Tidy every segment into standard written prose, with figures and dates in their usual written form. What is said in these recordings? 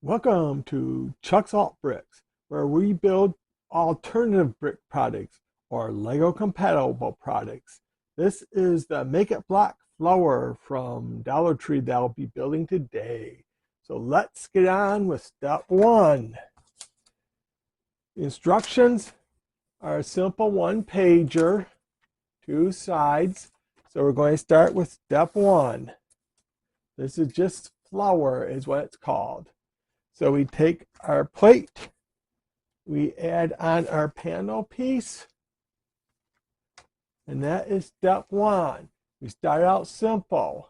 Welcome to Chuck's Alt Bricks, where we build alternative brick products or Lego compatible products. This is the Make It Block flower from Dollar Tree that I'll be building today. So let's get on with step one. The instructions are a simple one pager, two sides. So we're going to start with step one. This is just flower is what it's called. So we take our plate, we add on our panel piece, and that is step one. We start out simple.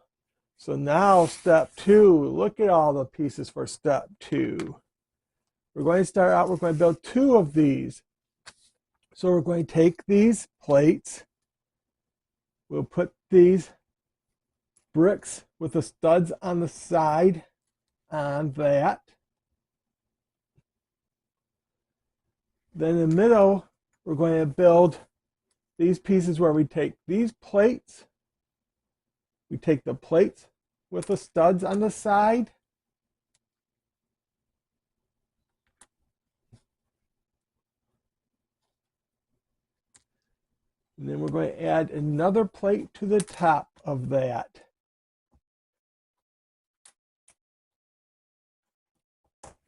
So now step two, look at all the pieces for step two. We're going to start out, we're going to build two of these. So we're going to take these plates, we'll put these bricks with the studs on the side on that. Then in the middle, we're going to build these pieces where we take these plates, we take the plates with the studs on the side, and then we're going to add another plate to the top of that.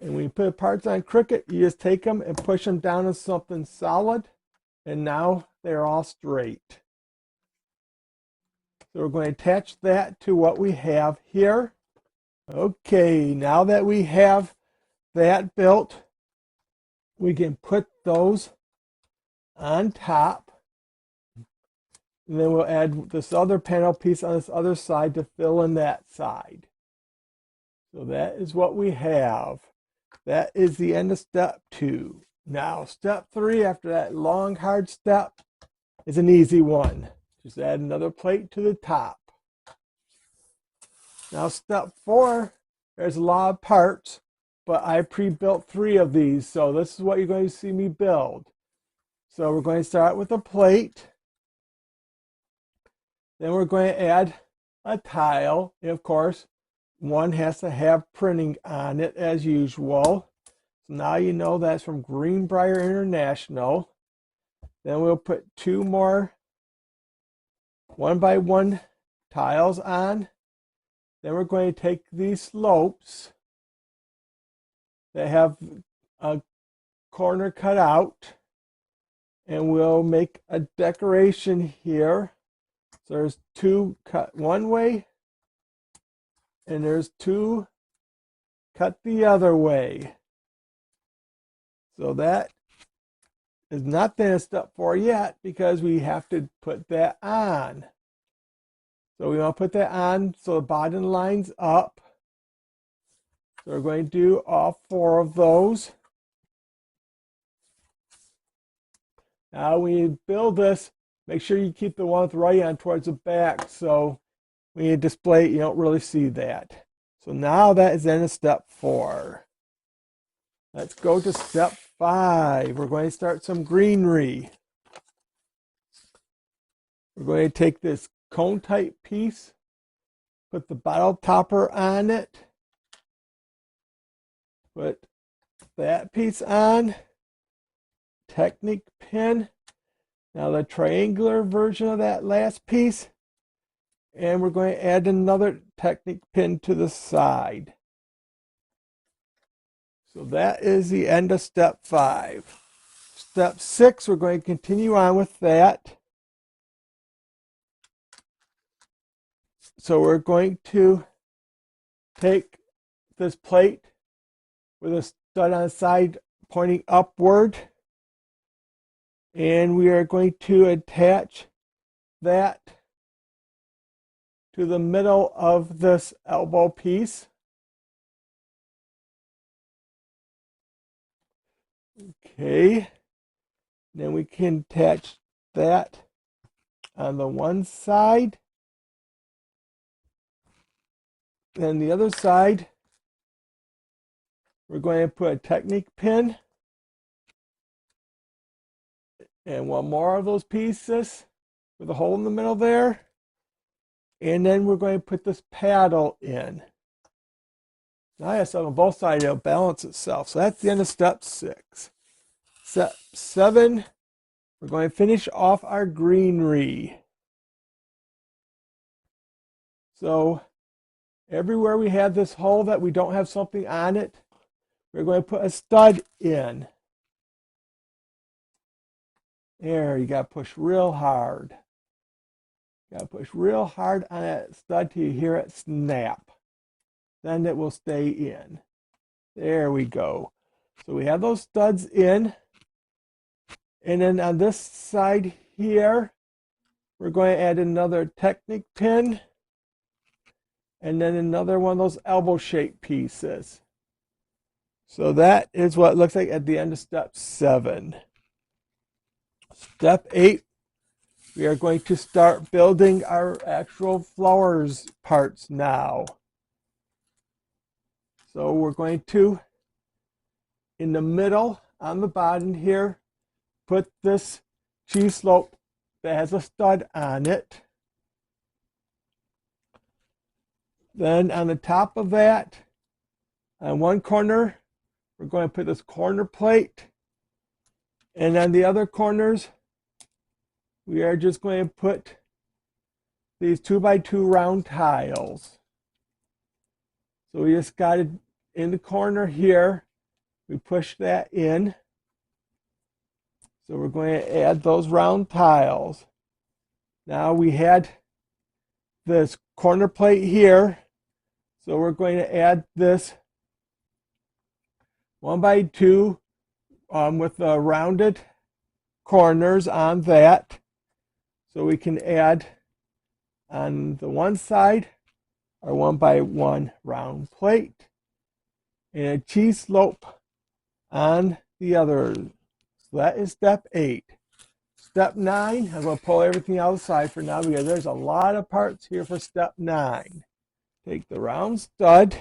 And when you put parts on Cricut, you just take them and push them down to something solid, and now they're all straight. So we're going to attach that to what we have here. Okay, now that we have that built, we can put those on top. And then we'll add this other panel piece on this other side to fill in that side. So that is what we have. That is the end of step two. Now, step three, after that long, hard step, is an easy one. Just add another plate to the top. Now, step four, there's a lot of parts, but I pre-built three of these, so this is what you're going to see me build. So we're going to start with a plate. Then we're going to add a tile, and of course, one has to have printing on it as usual. So now you know that's from Greenbrier International. Then we'll put two more 1x1 tiles on. Then we're going to take these slopes that have a corner cut out, and we'll make a decoration here. So there's two cut one way, and there's two cut the other way. So that is not the step four yet because we have to put that on. So we want to put that on so the bottom lines up. So we're going to do all four of those. Now when you build this, make sure you keep the one with the rayon towards the back so when you display it, you don't really see that. So now that is the end of step four. Let's go to step five. We're going to start some greenery. We're going to take this cone type piece, put the bottle topper on it, put that piece on, Technic pin, now the triangular version of that last piece, and we're going to add another Technic pin to the side. So that is the end of step five. Step six, we're going to continue on with that. So we're going to take this plate with a stud on the side pointing upward, and we are going to attach that to the middle of this elbow piece. Okay, then we can attach that on the one side. Then the other side, we're going to put a Technic pin and one more of those pieces with a hole in the middle there. And then we're going to put this paddle in. Now I have some on both sides, it'll balance itself. So that's the end of step 6. Step 7, we're going to finish off our greenery. So everywhere we have this hole that we don't have something on it, we're going to put a stud in. There, you got to push real hard. You got to push real hard on that stud till you hear it snap. Then it will stay in. There we go. So we have those studs in. And then on this side here, we're going to add another Technic pin. And then another one of those elbow-shaped pieces. So that is what it looks like at the end of step 7. Step 8, we are going to start building our actual flowers parts now. So we're going to, in the middle, on the bottom here, put this cheese slope that has a stud on it. Then on the top of that, on one corner, we're going to put this corner plate. And on the other corners, we are just going to put these 2x2 round tiles. So we just got it in the corner here. We push that in. So we're going to add those round tiles. Now we had this corner plate here. So we're going to add this 1x2 with the rounded corners on that. So we can add on the one side our 1x1 round plate and a cheese slope on the other. So that is step 8. Step 9, I'm going to pull everything outside for now because there's a lot of parts here for step 9. Take the round stud.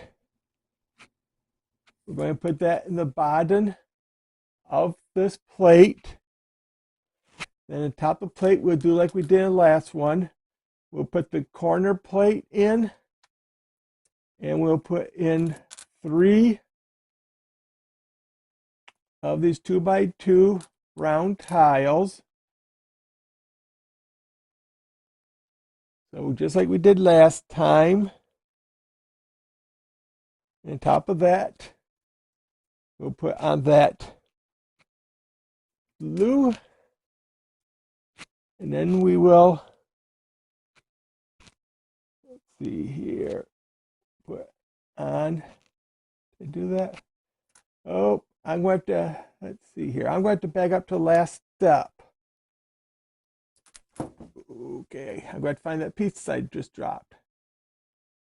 We're going to put that in the bottom of this plate. Then on top of the plate, we'll do like we did in the last one. We'll put the corner plate in, and we'll put in 3 of these 2x2 round tiles. So just like we did last time. And on top of that, we'll put on that blue. And then we will, let's see here, put on, to do that. Oh, I'm going to, let's see here. I'm going to back up to the last step. Okay, I'm going to find that piece I just dropped.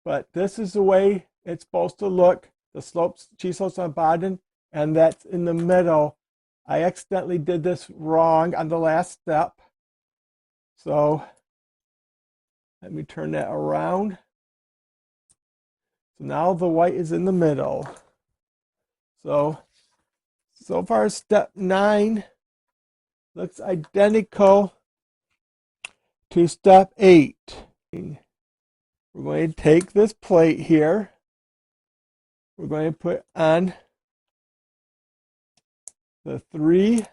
But this is the way it's supposed to look. The slopes, cheese slopes on the bottom, and that's in the middle. I accidentally did this wrong on the last step. So let me turn that around. So now the white is in the middle. So far step 9 looks identical to step 8. We're going to take this plate here. We're going to put on the 3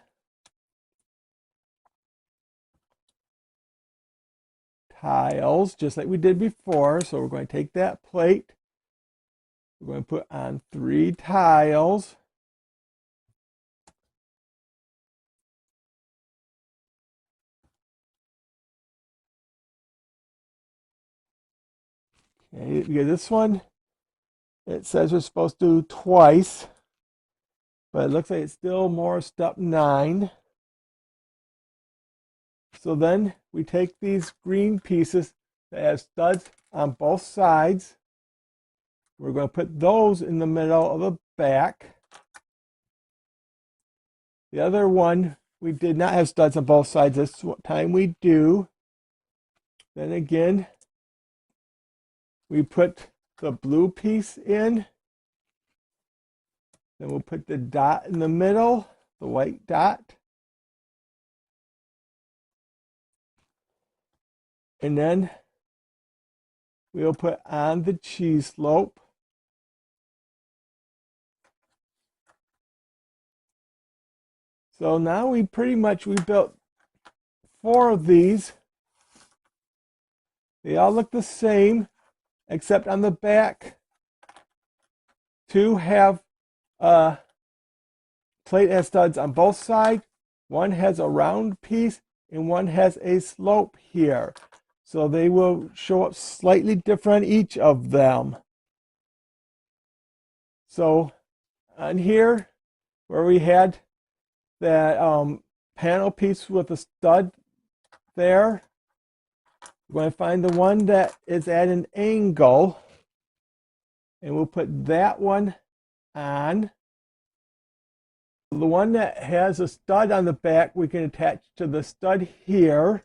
tiles, just like we did before. So we're going to take that plate. We're going to put on 3 tiles. Okay, because this one, it says we're supposed to do twice, but it looks like it's still more step 9. So then we take these green pieces that have studs on both sides. We're going to put those in the middle of the back. The other one, we did not have studs on both sides. This time we do. Then again, we put the blue piece in. Then we'll put the dot in the middle, the white dot. And then we'll put on the cheese slope. So now we built 4 of these. They all look the same, except on the back, 2 have plate has studs on both sides. One has a round piece and one has a slope here. So they will show up slightly different, each of them. So on here, where we had that panel piece with a stud there, we're going to find the one that is at an angle, and we'll put that one on. The one that has a stud on the back, we can attach to the stud here.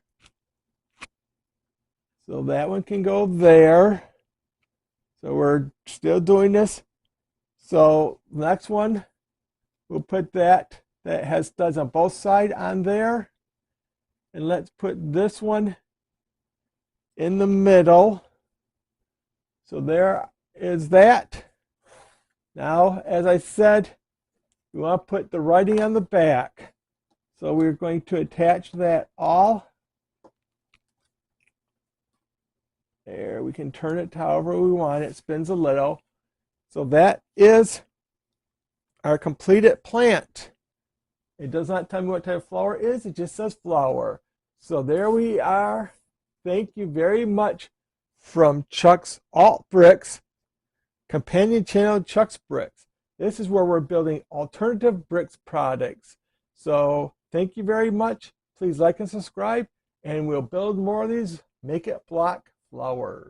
So that one can go there. So we're still doing this. So the next one, we'll put that has studs on both sides on there. And let's put this one in the middle. So there is that. Now, as I said, we want to put the writing on the back. So we're going to attach that all. There, we can turn it however we want. It spins a little. So that is our completed plant. It does not tell me what type of flower it is. It just says flower. So there we are. Thank you very much from Chuck's Alt Bricks, companion channel Chuck's Bricks. This is where we're building alternative bricks products. So thank you very much. Please like and subscribe, and we'll build more of these Make It Block flowers.